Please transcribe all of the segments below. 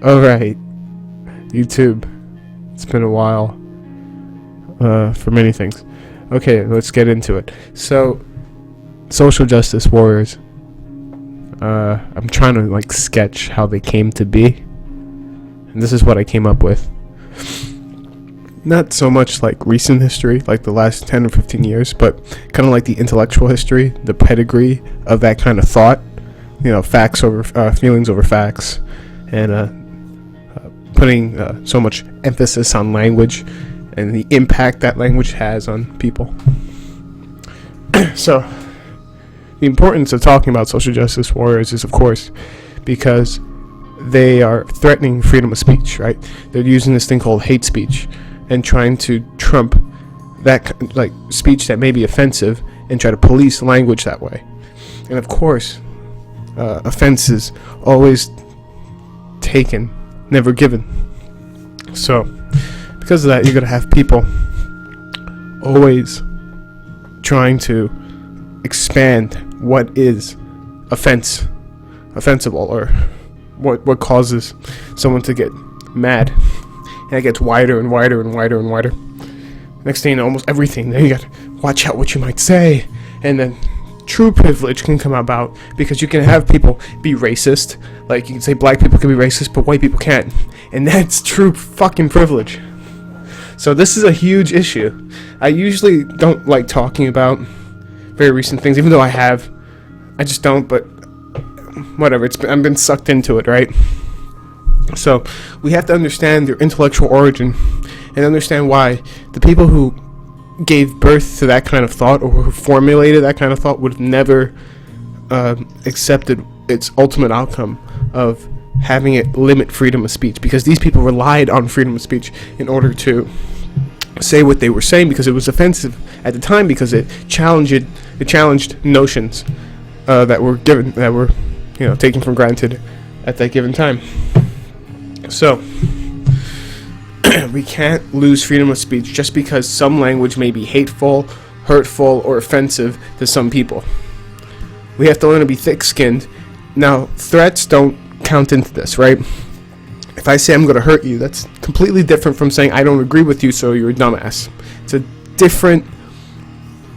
Alright, YouTube. It's been a while for many things. Okay, let's get into it. So, social justice warriors. I'm trying to sketch how they came to be. And this is what I came up with. Not so much recent history, like the last 10 or 15 years, but kind of like the intellectual history, the pedigree of that kind of thought. Facts over feelings over facts, and putting so much emphasis on language and the impact that language has on people. So, the importance of talking about social justice warriors is, of course, because they are threatening freedom of speech, right? They're using this thing called hate speech and trying to trump that speech that may be offensive and try to police language that way. And of course, offense is always taken, never given. So, because of that, you're going to have people always trying to expand what is offensible, or what causes someone to get mad. And it gets wider and wider and wider and wider. Next thing you know, almost everything. Then you got to watch out what you might say. And then true privilege can come about because you can have people be racist. You can say black people can be racist, but white people can't. And that's true fucking privilege. So this is a huge issue. I usually don't like talking about very recent things, even though I just don't, but whatever. I've been sucked into it, right? So we have to understand their intellectual origin and understand why the people who gave birth to that kind of thought, or who formulated that kind of thought, would have never accepted its ultimate outcome of having it limit freedom of speech, because these people relied on freedom of speech in order to say what they were saying, because it was offensive at the time, because it challenged notions that were taken for granted at that given time. So we can't lose freedom of speech just because some language may be hateful, hurtful, or offensive to some people. We have to learn to be thick-skinned. Now, threats don't count into this, right? If I say I'm going to hurt you, that's completely different from saying I don't agree with you, so you're a dumbass. It's a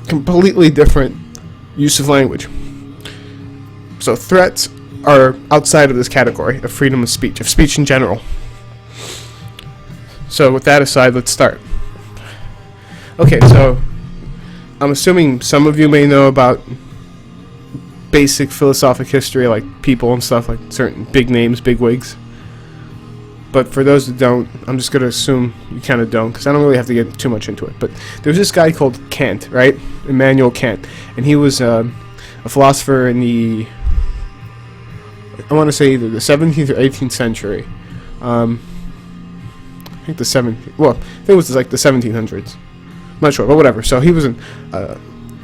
completely different use of language. So threats are outside of this category of freedom of speech in general. So with that aside, let's start. Okay, so I'm assuming some of you may know about basic philosophic history, like people and stuff, like certain big names, big wigs. But for those that don't, I'm just going to assume you kind of don't, because I don't really have to get too much into it. But there's this guy called Kant, right? Immanuel Kant. And he was a philosopher in the, I want to say either the 17th or 18th century. I think the 17th. Well, I think it was the 1700s. I'm not sure, but whatever. So he was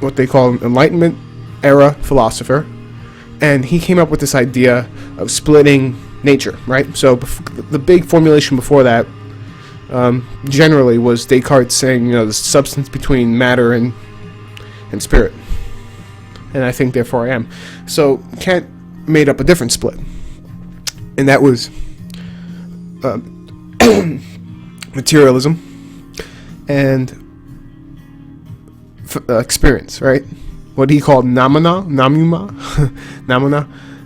what they call an Enlightenment era philosopher, and he came up with this idea of splitting nature, right? So the big formulation before that generally was Descartes saying, the substance between matter and spirit. And I think therefore I am. So Kant made up a different split, and that was materialism and experience, right? What he called namuna,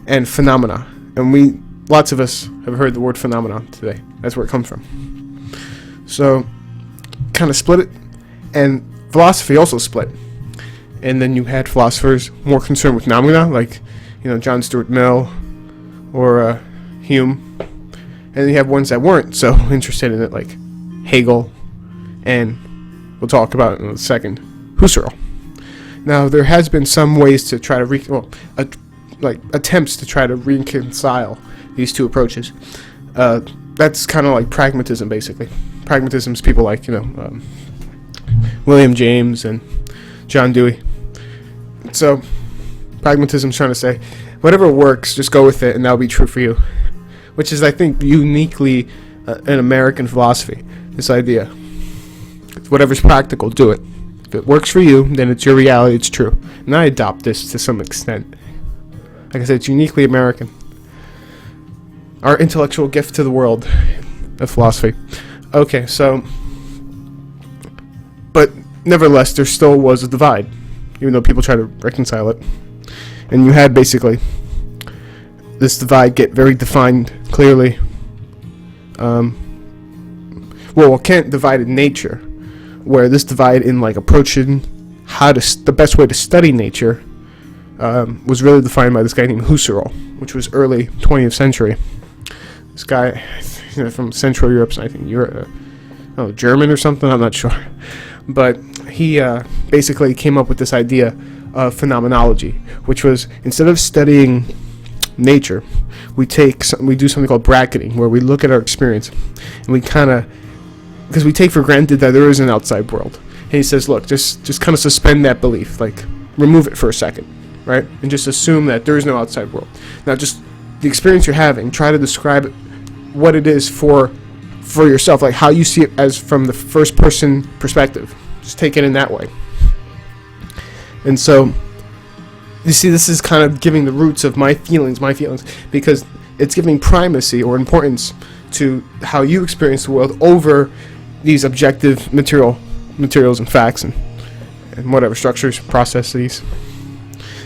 and phenomena. And lots of us have heard the word phenomenon today. That's where it comes from. So, kind of split it, and philosophy also split. And then you had philosophers more concerned with namuna, like John Stuart Mill or Hume, and then you have ones that weren't so interested in it, like Hegel, and we'll talk about it in a second, Husserl. Now, there has been some ways to try to attempts to try to reconcile these two approaches. That's kind of like pragmatism, basically. Pragmatism is people like William James and John Dewey. So pragmatism is trying to say whatever works, just go with it, and that'll be true for you. Which is, I think, uniquely an American philosophy. This idea, whatever's practical, do it. If it works for you, then it's your reality, it's true. And I adopt this to some extent. Like I said, it's uniquely American. our intellectual gift to the world of philosophy. Okay, so, but nevertheless, there still was a divide, even though people try to reconcile it. And you had basically this divide get very defined clearly. Kant divided nature, where this divide in like approaching the best way to study nature was really defined by this guy named Husserl, which was early 20th century. This guy from Central Europe, I think German or something, I'm not sure. But he basically came up with this idea of phenomenology, which was, instead of studying nature, we do something called bracketing, where we look at our experience and we because we take for granted that there is an outside world. And he says, look, just kind of suspend that belief, like remove it for a second, right? And just assume that there is no outside world. Now just the experience you're having, try to describe what it is for yourself, like how you see it as from the first person perspective. Just take it in that way. And so you see, this is kind of giving the roots of my feelings, because it's giving primacy or importance to how you experience the world over these objective materials and facts and whatever structures, processes.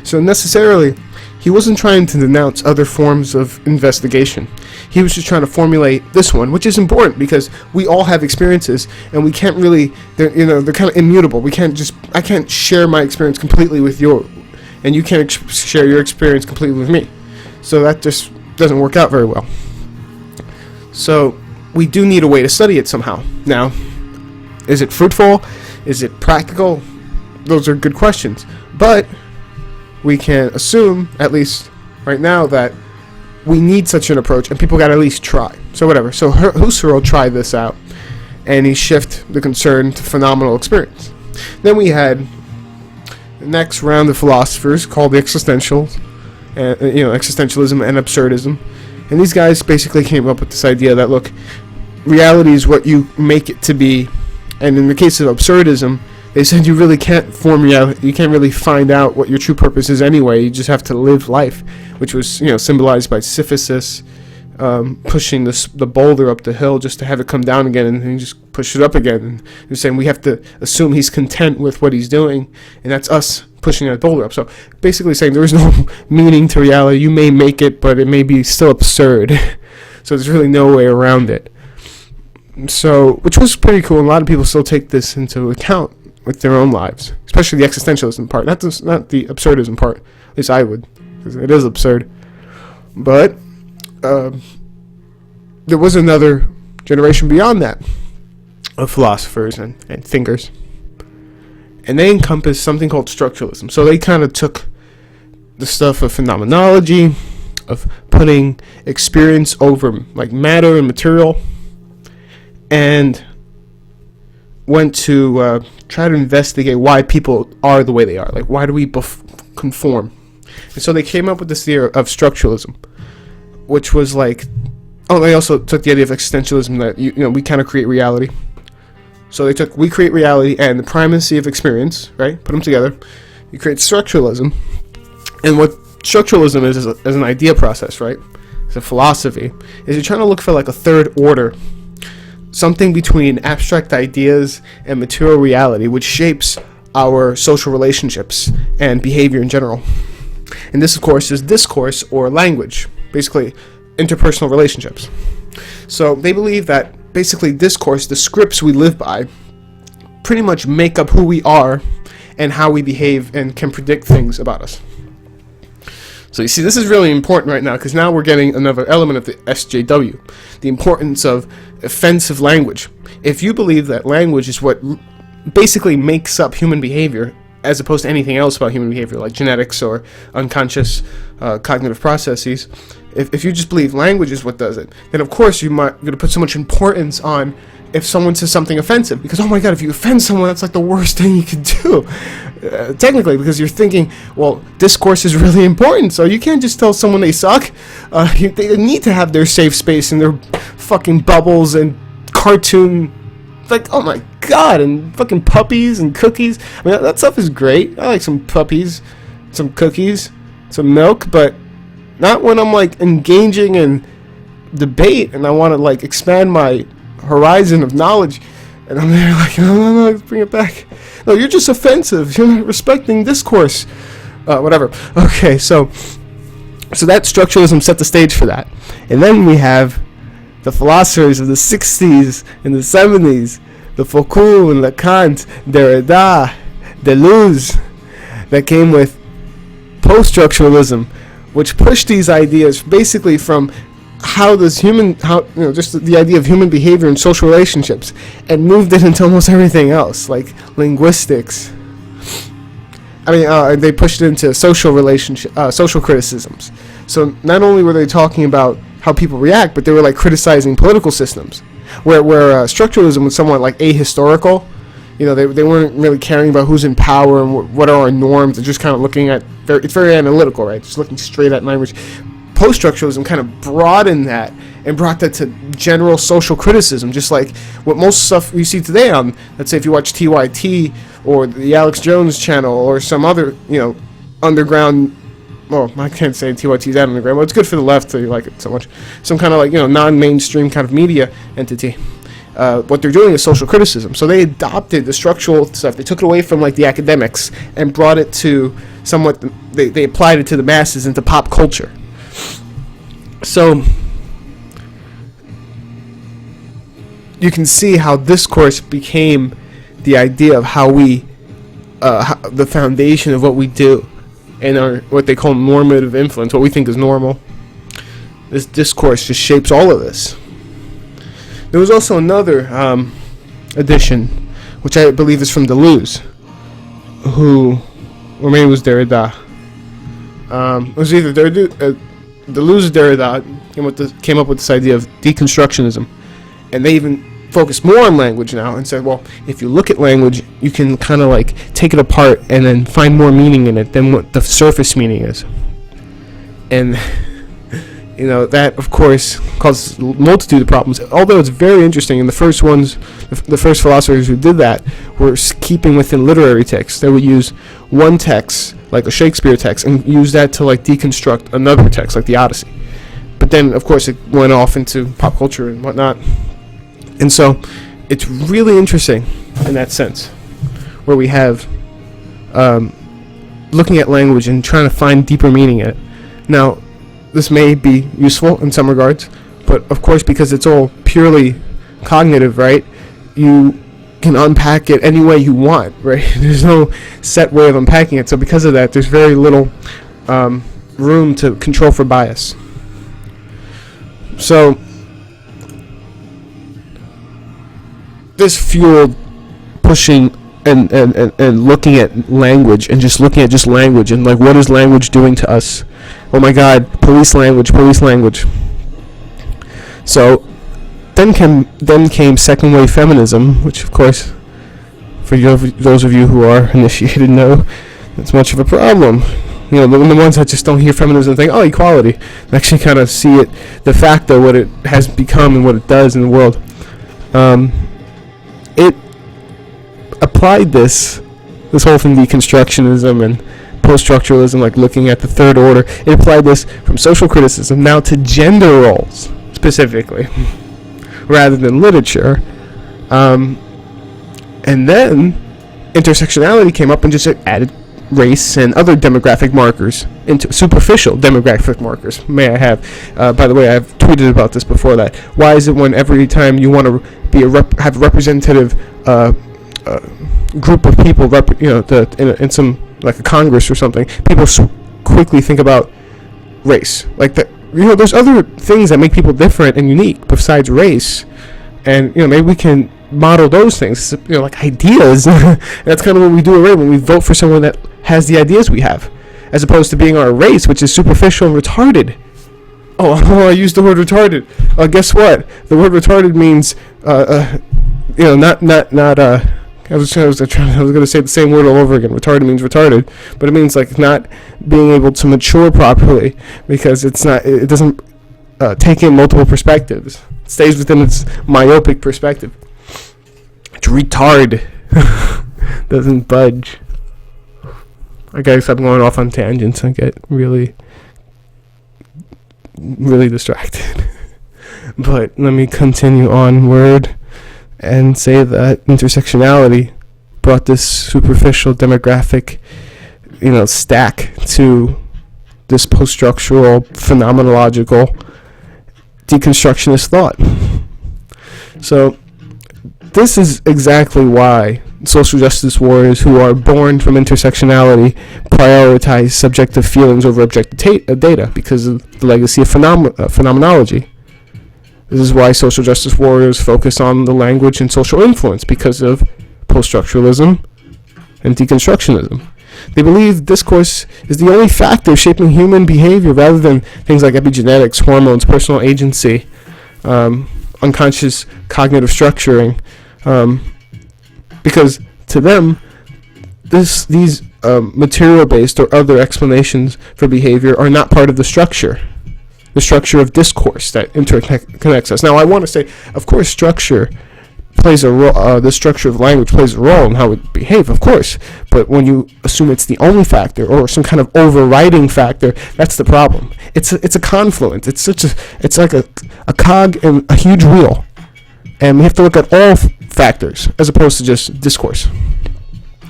So necessarily, he wasn't trying to denounce other forms of investigation. He was just trying to formulate this one, which is important because we all have experiences, and we can't really, they're kind of immutable. I can't share my experience completely with you, and you can't share your experience completely with me. So that just doesn't work out very well. So we do need a way to study it somehow. Now, is it fruitful? Is it practical? Those are good questions. But we can assume, at least right now, that we need such an approach, and people got to at least try. So whatever. So Husserl tried this out, and he shifted the concern to phenomenal experience. Then we had the next round of philosophers called the Existentialism and Absurdism. And these guys basically came up with this idea that, look, reality is what you make it to be. And in the case of absurdism, they said you really can't form reality. You can't really find out what your true purpose is anyway. You just have to live life, which was, symbolized by Sisyphus pushing the boulder up the hill just to have it come down again, and then he just push it up again. And they're saying we have to assume he's content with what he's doing, and that's us pushing that boulder up. So basically saying there is no meaning to reality. You may make it, but it may be still absurd. So there's really no way around it. So, which was pretty cool. And a lot of people still take this into account with their own lives, especially the existentialism part, not the absurdism part. At least I would, because it is absurd. But there was another generation beyond that of philosophers and thinkers, and they encompassed something called structuralism. So they kind of took the stuff of phenomenology, of putting experience over like matter and material, and went to try to investigate why people are the way they are. Like, why do we conform? And so they came up with this theory of structuralism, which was like, they also took the idea of existentialism that we kind of create reality. So we create reality and the primacy of experience, right? Put them together. You create structuralism, and what structuralism is an idea process, right? It's a philosophy. Is you're trying to look for like a third order, something between abstract ideas and material reality, which shapes our social relationships and behavior in general. And this, of course, is discourse or language, basically interpersonal relationships. So they believe that basically discourse, the scripts we live by, pretty much make up who we are and how we behave and can predict things about us. So you see, this is really important right now, because now we're getting another element of the SJW, the importance of offensive language. If you believe that language is what basically makes up human behavior, as opposed to anything else about human behavior, like genetics or unconscious cognitive processes, if you just believe language is what does it, then of course you're going to put so much importance on if someone says something offensive, because oh my god, if you offend someone, that's like the worst thing you could do, technically, because you're thinking, well, discourse is really important, so you can't just tell someone they suck. They need to have their safe space and their fucking bubbles and cartoon, like, oh my god, and fucking puppies and cookies. I mean, that stuff is great. I like some puppies, some cookies, some milk, but not when I'm like engaging in debate and I want to like expand my horizon of knowledge, and I'm there like, no, let's bring it back. No, you're just offensive. You're not respecting discourse. Whatever. Okay, so that structuralism set the stage for that. And then we have the philosophers of the 60s and the 70s, the Foucault and Kant, Derrida, Deleuze, that came with Poststructuralism, which pushed these ideas basically from just the idea of human behavior and social relationships, and moved it into almost everything else, like linguistics. They pushed it into social criticisms. So not only were they talking about how people react, but they were like criticizing political systems, where structuralism was somewhat like ahistorical. They weren't really caring about who's in power and what are our norms. They're just kind of looking at, it's very analytical, right? Just looking straight at language. Post-structuralism kind of broadened that and brought that to general social criticism, just like what most stuff we see today on, let's say if you watch TYT or the Alex Jones channel or some other, underground, well, I can't say TYT is that underground, but it's good for the left, so you like it so much. Some kind of like, non-mainstream kind of media entity. What they're doing is social criticism. So they adopted the structural stuff. They took it away from like the academics and brought it to somewhat, they applied it to the masses, into pop culture. So you can see how discourse became the idea of how we, the foundation of what we do, and our what they call normative influence, what we think is normal. This discourse just shapes all of this. There was also another edition, which I believe is from Deleuze, or maybe it was Derrida. It was either Deleuze or Derrida came up with this idea of deconstructionism, and they even focus more on language now and said, well, if you look at language, you can kind of like take it apart and then find more meaning in it than what the surface meaning is. And that of course causes a multitude of problems, although it's very interesting. And the first philosophers who did that were keeping within literary texts. They would use one text, like a Shakespeare text, and use that to like deconstruct another text, like the Odyssey. But then of course it went off into pop culture and whatnot. And so it's really interesting in that sense, where we have looking at language and trying to find deeper meaning in it. Now, this may be useful in some regards, but of course, because it's all purely cognitive, right, you can unpack it any way you want, right? There's no set way of unpacking it. So because of that, there's very little room to control for bias. So this fueled pushing and looking at language, and just looking at just language and like, what is language doing to us? Oh my God, police language. So then came second wave feminism, which of course, for those of you who are initiated, know that's much of a problem. The ones that just don't hear feminism and think, oh, equality, they actually kind of see it de facto, what it has become and what it does in the world. It applied this whole thing, deconstructionism and post-structuralism, like looking at the third order. It applied this from social criticism now to gender roles specifically, rather than literature. And then intersectionality came up and just added race and other demographic markers, into superficial demographic markers, may I have. By the way, I've tweeted about this before that. Why is it when every time you want to be have a representative group of people, in some, like a Congress or something, people quickly think about race? Like that, there's other things that make people different and unique besides race, and maybe we can model those things, like ideas. That's kind of what we do when we vote for someone that has the ideas we have, as opposed to being our race, which is superficial and retarded. Oh, I used the word retarded. Guess what? The word retarded means, not. I was going to say the same word all over again. Retarded means retarded, but it means like not being able to mature properly, because it doesn't take in multiple perspectives. It stays within its myopic perspective. It's retard. Doesn't budge. I gotta stop going off on tangents. I get really, really distracted. But let me continue onward and say that intersectionality brought this superficial demographic, stack to this post-structural, phenomenological, deconstructionist thought. So this is exactly why social justice warriors who are born from intersectionality prioritize subjective feelings over objective data, because of the legacy of phenomenology. This is why social justice warriors focus on the language and social influence, because of post-structuralism and deconstructionism. They believe discourse is the only factor shaping human behavior, rather than things like epigenetics, hormones, personal agency, unconscious cognitive structuring, because to them, these material-based or other explanations for behavior are not part of the structure of discourse that interconnects us. Now, I want to say, of course, structure plays a role. The structure of language plays a role in how we behave, of course. But when you assume it's the only factor or some kind of overriding factor, that's the problem. It's a confluence. It's like a cog in a huge wheel, and we have to look at all factors as opposed to just discourse.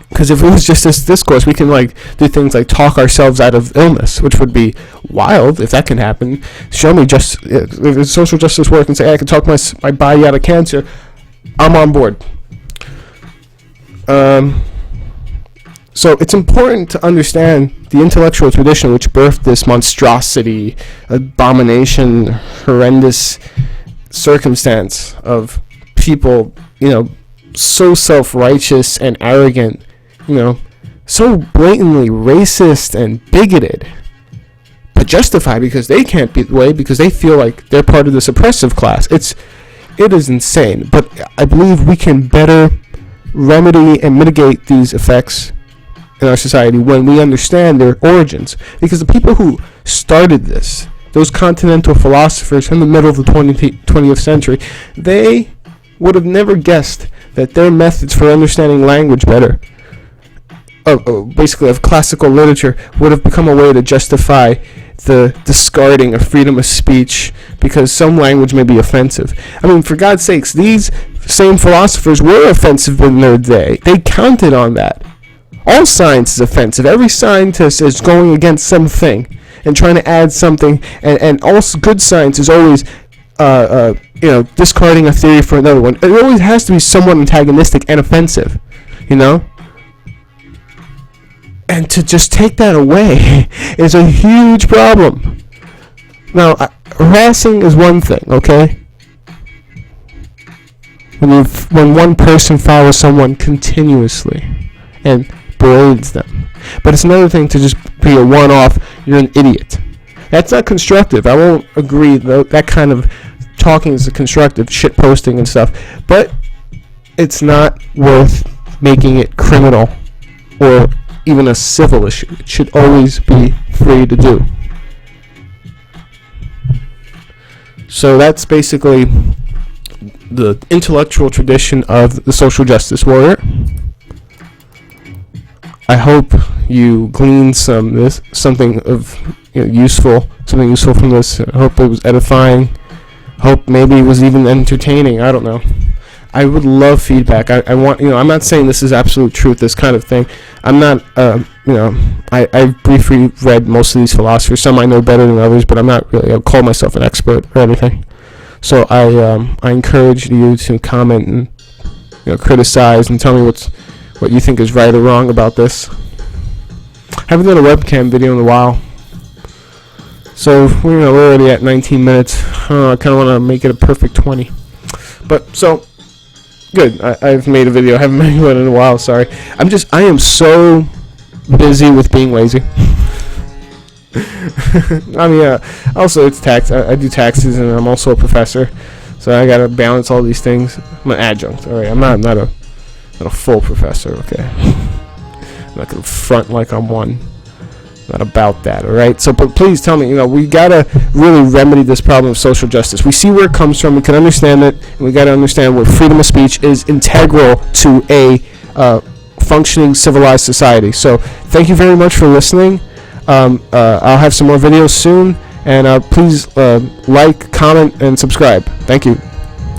Because if it was just this discourse, we can do things like talk ourselves out of illness, which would be wild if that can happen. Show me if social justice work and say, hey, I can talk my body out of cancer. I'm on board. So it's important to understand the intellectual tradition which birthed this monstrosity, abomination, horrendous circumstance of people, so self-righteous and arrogant, so blatantly racist and bigoted, but justified because they can't be the way, because they feel like they're part of this oppressive class. It is insane, but I believe we can better remedy and mitigate these effects in our society when we understand their origins. Because the people who started this, those continental philosophers in the middle of the 20th century, they would have never guessed that their methods for understanding language better, basically of classical literature, would have become a way to justify the discarding of freedom of speech because some language may be offensive. I mean, for God's sakes, these same philosophers were offensive in their day. They counted on that. All science is offensive. Every scientist is going against something and trying to add something, and also good science is always discarding a theory for another one. It always has to be somewhat antagonistic and offensive, And to just take that away is a huge problem. Now, harassing is one thing, okay? When one person follows someone continuously and berates them. But it's another thing to just be a one-off, you're an idiot. That's not constructive. I won't agree that kind of talking is a constructive, shit posting and stuff. But it's not worth making it criminal or even a civil issue. It should always be free to do. So that's basically the intellectual tradition of the social justice warrior. I hope you gleaned something useful from this. I hope it was edifying. Hope maybe it was even entertaining. I don't know. I would love feedback. I want, I'm not saying this is absolute truth, this kind of thing. I'm not, I briefly read most of these philosophers. Some I know better than others, but I'm not really, I call myself an expert or anything. So I encourage you to comment and, criticize and tell me what you think is right or wrong about this. I haven't done a webcam video in a while. So, we're already at 19 minutes. I kind of want to make it a perfect 20. But, so, good. I've made a video. I haven't made one in a while, sorry. I am so busy with being lazy. Also, it's tax. I do taxes, and I'm also a professor. So, I got to balance all these things. I'm an adjunct, alright? I'm not a full professor, okay? I'm not going to front like I'm one. Not about that, all right? So, but please tell me, we got to really remedy this problem of social justice. We see where it comes from. We can understand it. And we got to understand where freedom of speech is integral to a functioning civilized society. So, thank you very much for listening. I'll have some more videos soon. And please like, comment, and subscribe. Thank you.